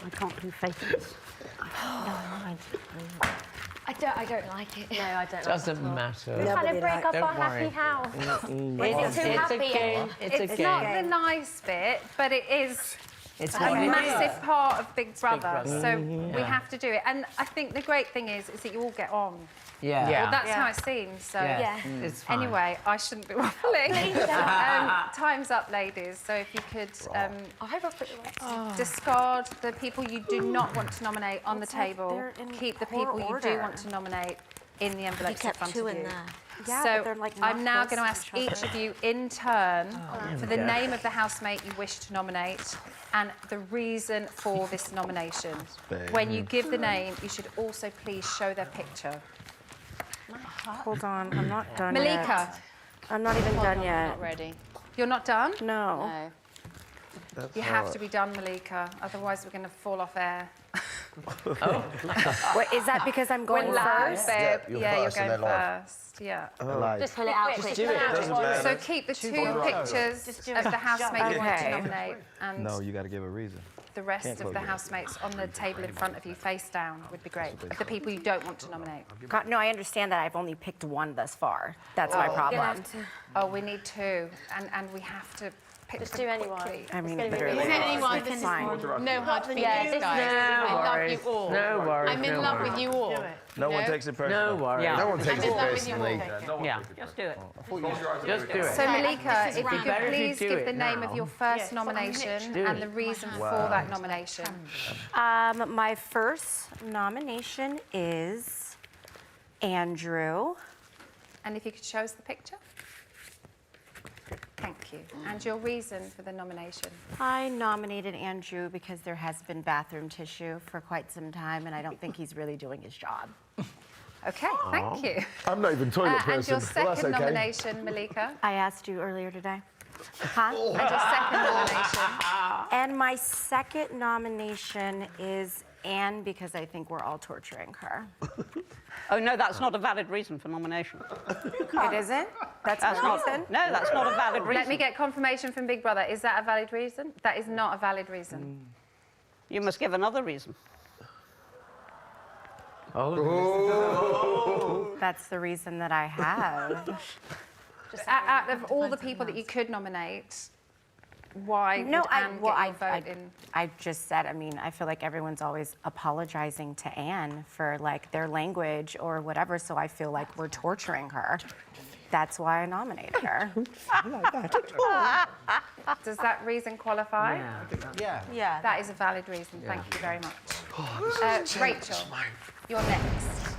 I can't do faces. I don't like it. No, I don't. Doesn't matter. We're trying to break up Don't our worry. happy house. It's too happy. It's not the nice bit, but it is It's a what it massive part of Big Brother. Brother. So we have to do it. And I think the great thing is that you all get on. Yeah. Well, that's how it seems. So It's fine. anyway, I shouldn't be waffling. Time's up, ladies. So if you could I hope I put the right. discard the people you do not want to nominate on the table. they're in Keep the poor people you do order. want to nominate in the envelopes in kept front 2 of in you. there. Yeah, So but they're, like, I'm now not going to close ask to each each of you in turn for the Yeah. name of the housemate you wish to nominate and the reason for this nomination. When you give the name, you should also please show their picture. Hold on, I'm not done Malika. yet. I'm not even done yet. Not ready. You're not done? No. You have to be done, Malika. Otherwise, we're going to fall off air. Wait, is that because I'm going first? Babe. Yeah, you're going first. Yeah. Just pull it out quick. So keep the two pictures of the housemate you want to nominate and No, you got to give a reason. the rest of the housemates on the table in front of you, face down, would be great. The people you don't want to nominate. God, no, I understand that I've only picked one thus far. That's my problem. Oh, we need two, and we have to pick Just them do anyone. quickly. I mean, Is anyone? This is no hard feelings, guys. I love you all. No worries. I'm in love with you all. No one takes it personally. No worries. No one takes I'm it in love with you all. personally. Yeah. Just do it. Just do it. So Malika, if you better could if you please do give it the name now. of your first nomination and the reason for that nomination. My first nomination is Andrew. And if you could show us the picture. Thank you. And your reason for the nomination? I nominated Andrew because there has been bathroom tissue for quite some time, and I don't think he's really doing his job. Okay, thank you. I'm not even toilet person. And your Well, that's second okay. nomination, Malika? I asked you earlier today. Huh? And your second nomination? And my second nomination is Anne, because I think we're all torturing her. Oh, no, that's not a valid reason for nomination. It isn't? That's not my reason? No, that's not a valid reason. Let me get confirmation from Big Brother. Is that a valid reason? That is not a valid reason. You must give another reason. That's the reason that I have. Out of all the people that you could nominate, why would Anne get your vote in? I just said, I mean, I feel like everyone's always apologizing to Anne for like their language or whatever, so I feel like we're torturing her. That's why I nominated her. Does that reason qualify? Yeah. That is a valid reason. Thank you very much. Rachel, you're next.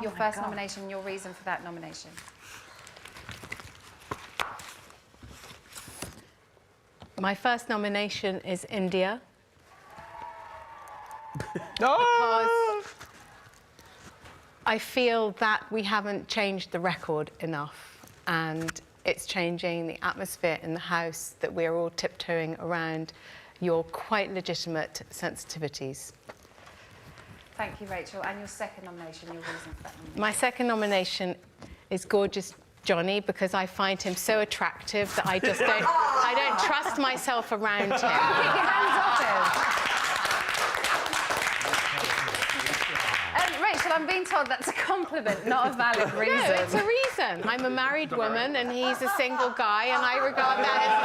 Your first nomination, your reason for that nomination. My first nomination is India. No! Because I feel that we haven't changed the record enough, and it's changing the atmosphere in the house that we're all tiptoeing around your quite legitimate sensitivities. Thank you, Rachel. And your second nomination, your reason for that nomination. My second nomination is Gorgeous Johnny, because I find him so attractive that I just don't, I don't trust myself around him. Keep your hands off him. Rachel, I'm being told that's a compliment, not a valid reason. No, it's a reason. I'm a married woman and he's a single guy, and I regard that as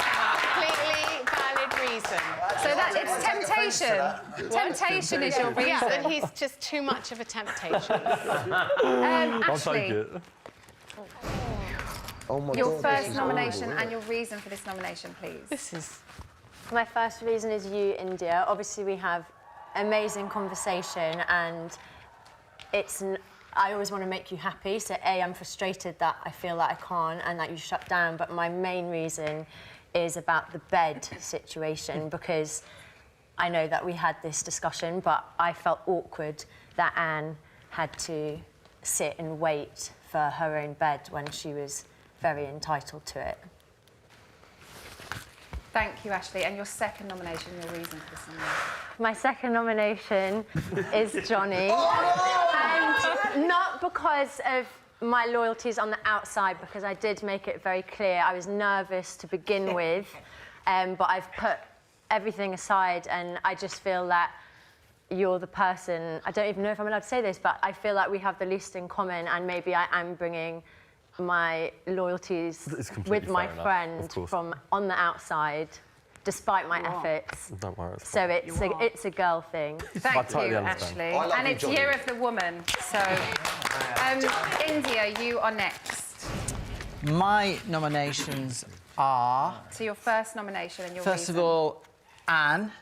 a completely valid reason. So that it's temptation. Temptation is your reason. Yeah, and he's just too much of a temptation. I'll take Ashley, it. Oh my your God, first this is nomination horrible. and your reason for this nomination, please. This is... My first reason is you, India. Obviously, we have amazing conversation, and I always want to make you happy. So, A, I'm frustrated that I feel that I can't and that you shut down. But my main reason is about the bed situation, because I know that we had this discussion, but I felt awkward that Anne had to sit and wait for her own bed when she was very entitled to it. Thank you, Ashley. And your second nomination, your reason for this nomination. My second nomination is Johnny. And not because of my loyalties on the outside, because I did make it very clear I was nervous to begin with, but I've put everything aside, and I just feel that you're the person, I don't even know if I'm allowed to say this, but I feel like we have the least in common, and maybe I am bringing my loyalties with my friend from on the outside, despite my efforts. Don't worry. So it's a girl thing. Thank you, Ashley. And it's Year of the Woman. So, India, you are next. My nominations are... So your first nomination and your First reason. of all, Anne,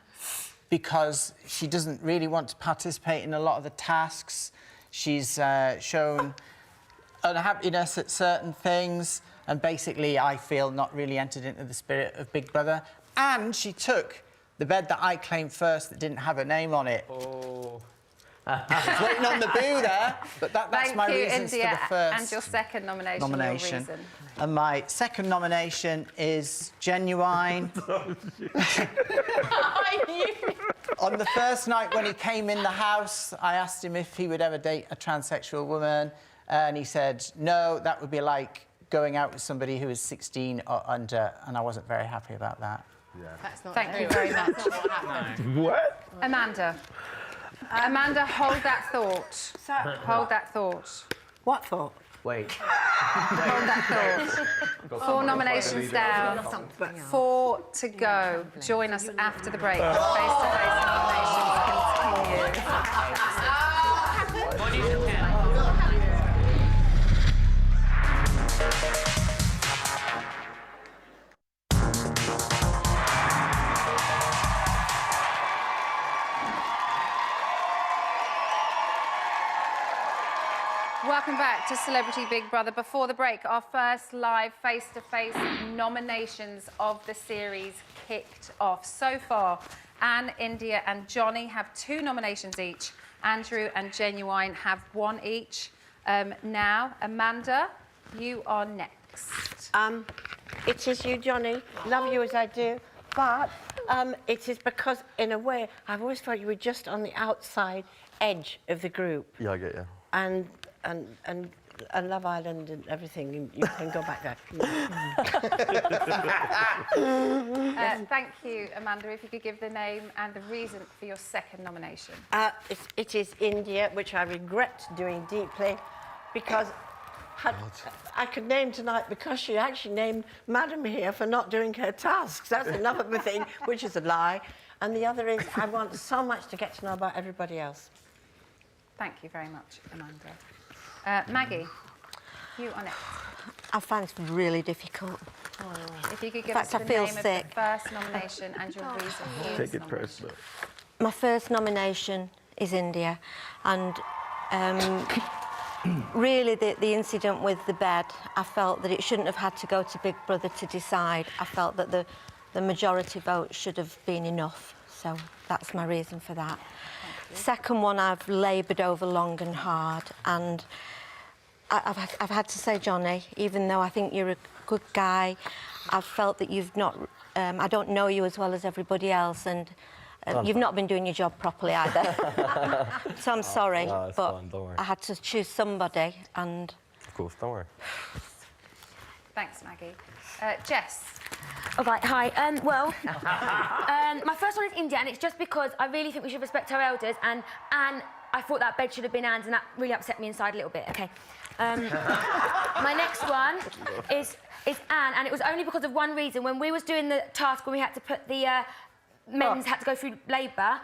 because she doesn't really want to participate in a lot of the tasks. She's shown unhappiness at certain things, and basically, I feel, not really entered into the spirit of Big Brother. And she took the bed that I claimed first that didn't have a name on it. waiting on the boo there, but that's my reasons for the first and your second nomination. Your reason. And my second nomination is Genuine. On the first night when he came in the house, I asked him if he would ever date a transsexual woman, and he said, no, that would be like going out with somebody who is 16 or under, and I wasn't very happy about that. Yeah. Thank you very much. What? Amanda. Amanda, hold that thought. Hold that thought. What thought? Wait. Hold that thought. 4 nominations down. 4 to go. Join us after the break. Face-to-face nominations continue. Welcome back to Celebrity Big Brother. Before the break, our first live face-to-face nominations of the series kicked off. So far, Anne, India and Johnny have 2 nominations each. Andrew and Genuine have 1 each. Now, Amanda, you are next. It is you, Johnny. Love you as I do. But it is because, in a way, I've always felt you were just on the outside edge of the group. Yeah, I get you. And Love Island and everything, you can go back there. Thank you, Amanda. If you could give the name and the reason for your second nomination. It is India, which I regret doing deeply, because I could name tonight because she actually named Madam here for not doing her tasks. That's another thing, which is a lie. And the other is I want so much to get to know about everybody else. Thank you very much, Amanda. Maggie, you are next. I find this really difficult. If you could give us the name of the first nomination and your reason for Take it personal. My first nomination is India, and really the incident with the bed, I felt that it shouldn't have had to go to Big Brother to decide. I felt that the majority vote should have been enough, so that's my reason for that. Second one I've laboured over long and hard, and I've had to say, Johnny, even though I think you're a good guy, I've felt that you've not, I don't know you as well as everybody else, and you've not been doing your job properly either. So I'm sorry, but I had to choose somebody, and... Of course, don't worry. Thanks, Maggie. Jess. All right, hi. My first one is India, and it's just because I really think we should respect our elders, and Anne, I thought that bed should have been Anne's, and that really upset me inside a little bit. Okay. My next one is Anne, and it was only because of one reason. When we was doing the task when we had to put the men's had to go through labour,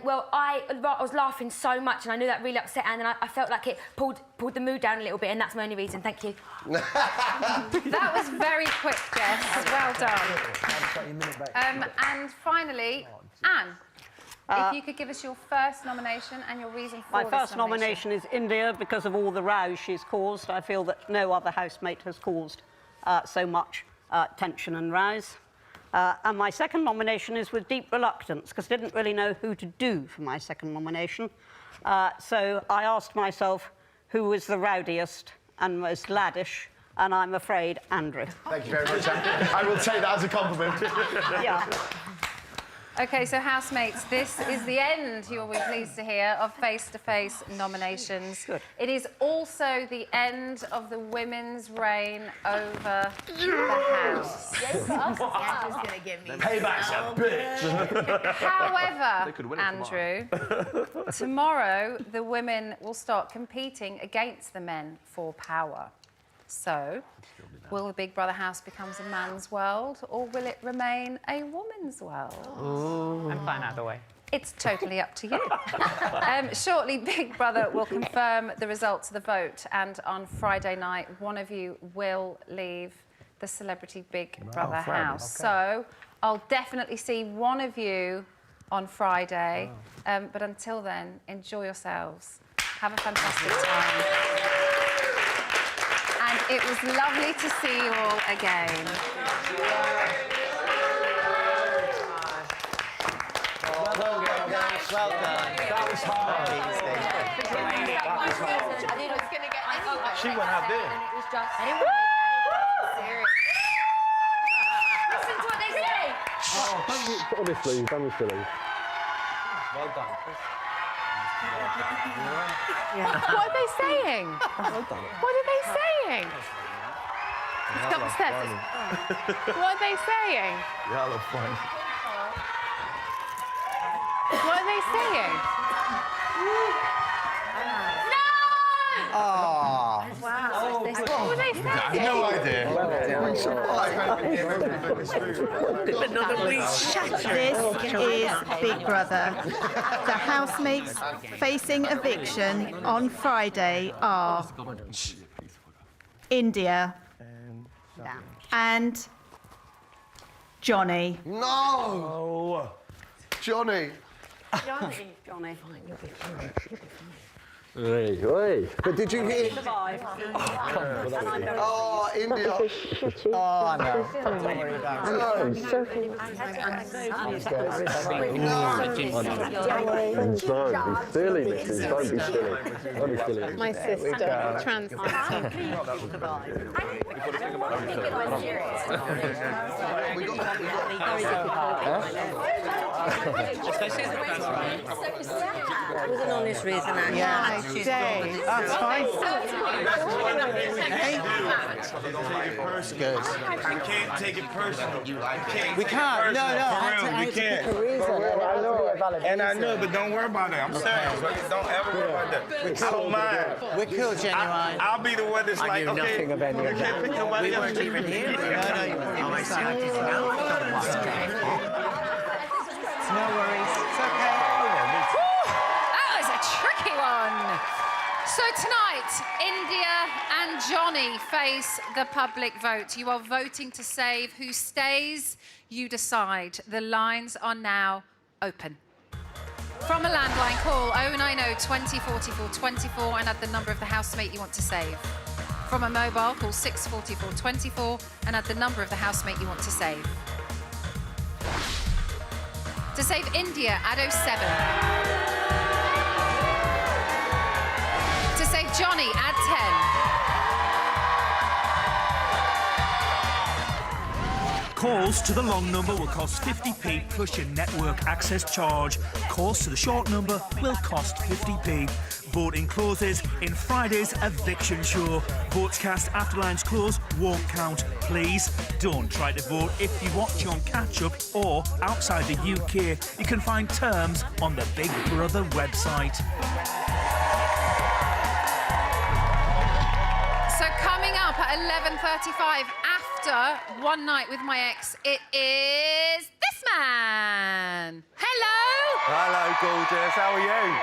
well, I was laughing so much, and I knew that really upset Anne, and I felt like it pulled the mood down a little bit, and that's my only reason. Thank you. That was very quick, Jess. Well done. And finally, Anne, if you could give us your first nomination and your reason for My first nomination is India because of all the rows she's caused. I feel that no other housemate has caused so much tension and rows. And my second nomination is with deep reluctance, because I didn't really know who to do for my second nomination. So I asked myself who was the rowdiest and most laddish, and I'm afraid Andrew. Thank you very much, Andrew. I will take that as a compliment. Yeah. OK, so housemates, this is the end, you'll be pleased to hear, of face-to-face nominations. Good. It is also the end of the women's reign over the house. Yes, Andrew's gonna give me Payback's a bitch. However, Andrew, tomorrow the women will start competing against the men for power. So, will the Big Brother house become a man's world, or will it remain a woman's world? Ooh. I'm fine either way. It's totally up to you. Shortly, Big Brother will confirm the results of the vote, and on Friday night, one of you will leave the Celebrity Big Brother house. Okay. So, I'll definitely see one of you on Friday, but until then, enjoy yourselves. Have a fantastic time. And it was lovely to see you all again. Well done, girls. Well done. was hard. She went out there. Listen to what they say. Honestly, that was silly. Well done. What are they saying? What are they saying? Stop the steps. What are they saying? Y'all are funny. What are they saying? Oh. Wow. What were they saying? I have no idea. This is Big Brother. The housemates facing eviction on Friday are India and Johnny. No! Johnny. Johnny. Hey. But did you hear? Oh, India. Oh, I know. Don't worry about it. Don't be silly, Mrs. Don't be silly. Don't be silly. My sister, trans sister. It was an honest reason, actually. Yeah, that's fine. Good. You can't take it personal. We can't. No. We can't. And I know, but don't worry about it. I'm serious. Don't ever worry about that. I don't mind. We're cool, genuine. I'll be the one that's like, okay, nothing of any you can't pick nobody else. No, you weren't. No worries. It's okay. That was a tricky one. So tonight, India and Johnny face the public vote. You are voting to save. Who stays? You decide. The lines are now open. From a landline, call 090 20 44 24 and add the number of the housemate you want to save. From a mobile, call 644 24 and add the number of the housemate you want to save. To save India, add 07. To save Johnny, add 10. Calls to the long number will cost 50p plus your network access charge. Calls to the short number will cost 50p. Voting closes in Friday's eviction show. Votes cast after lines close won't count. Please don't try to vote if you watch on catch-up or outside the UK. You can find terms on the Big Brother website. So coming up at 11:35, after One Night with My Ex, it is this man. Hello. Hello, gorgeous. How are you?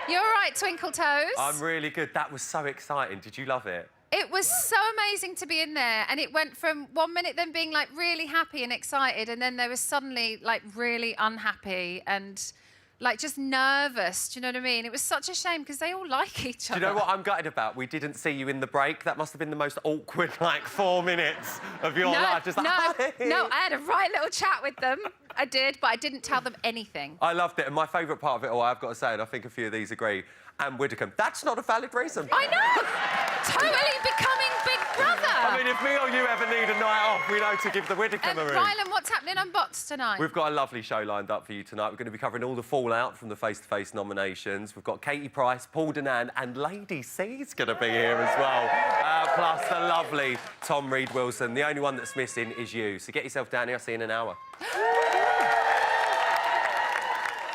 You're all right, Twinkle Toes? I'm really good. That was so exciting. Did you love it? It was so amazing to be in there, and it went from 1 minute them being like really happy and excited, and then there was suddenly like really unhappy and like just nervous. Do you know what I mean? It was such a shame because they all like each other. Do you know what I'm gutted about? We didn't see you in the break. That must have been the most awkward like 4 minutes of your life. Just like, no, I had a right little chat with them. I did, but I didn't tell them anything. I loved it, and my favourite part of it all, I've got to say, and I think a few of these agree, Anne Widdecombe, that's not a valid reason. I know! Totally becoming Big Brother! I mean, if me or you ever need a night off, we know to give the Widdecombe a ring. Rylan, what's happening on Bots tonight? We've got a lovely show lined up for you tonight. We're going to be covering all the fallout from the face-to-face nominations. We've got Katie Price, Paul Denan, and Lady C's going to be here as well. Plus the lovely Tom Reed-Wilson. The only one that's missing is you. So get yourself down here. I'll see you in an hour.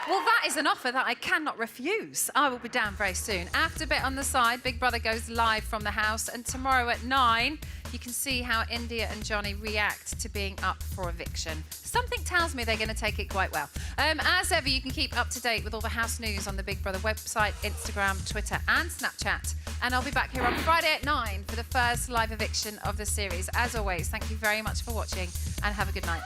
Well, that is an offer that I cannot refuse. I will be down very soon. After Bet on the Side, Big Brother goes live from the house, and tomorrow at 9, you can see how India and Johnny react to being up for eviction. Something tells me they're going to take it quite well. As ever, you can keep up to date with all the house news on the Big Brother website, Instagram, Twitter and Snapchat. And I'll be back here on Friday at 9 for the first live eviction of the series. As always, thank you very much for watching and have a good night.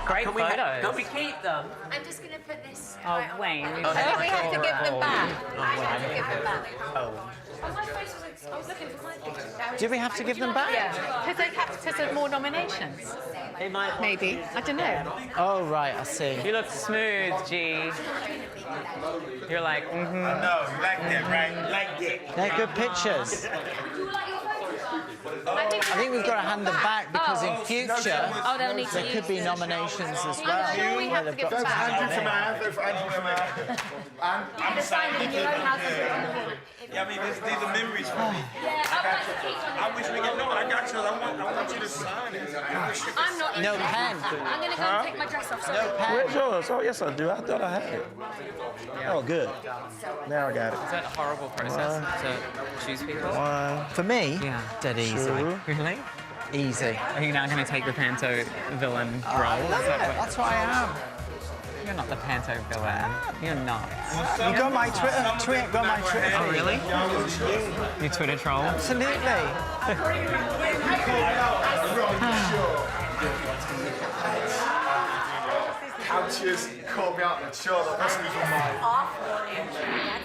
Great photos. Can we keep them? I'm just going to put this. Wayne. I think we have to give them back. I have to give them back. Oh, my face was... I was looking for my picture. Do we have to give them back? Yeah, because there's more nominations. It might. Maybe. I don't know. Oh, right, I see. You look smooth, G. You're like, mm-hmm. No, you like that, right? Like that. They're good pictures. I think we've got to hand them back because in future there could be nominations as well. sure we have to give them back. I'm deciding your own house and put it on the wall. Yeah, I mean, these are memories for me. I wish we could know. I got you. I want you to sign it. I'm not in No there. pen. I'm going to go and take my dress off. Sorry. Where's yours? Oh, yes, I do. I thought I had it. Oh, good. Now I got it. Is that a horrible process to choose people? For me, Yeah. dead easy. Really? Easy. Are you now going to take the Panto villain role? Is that what- That's what I am. You're not the Panto villain. You're not. You got my Twitter. Got my Twitter. Oh, really? You Twitter troll? Absolutely. Couches caught me out and sure that must be from mine.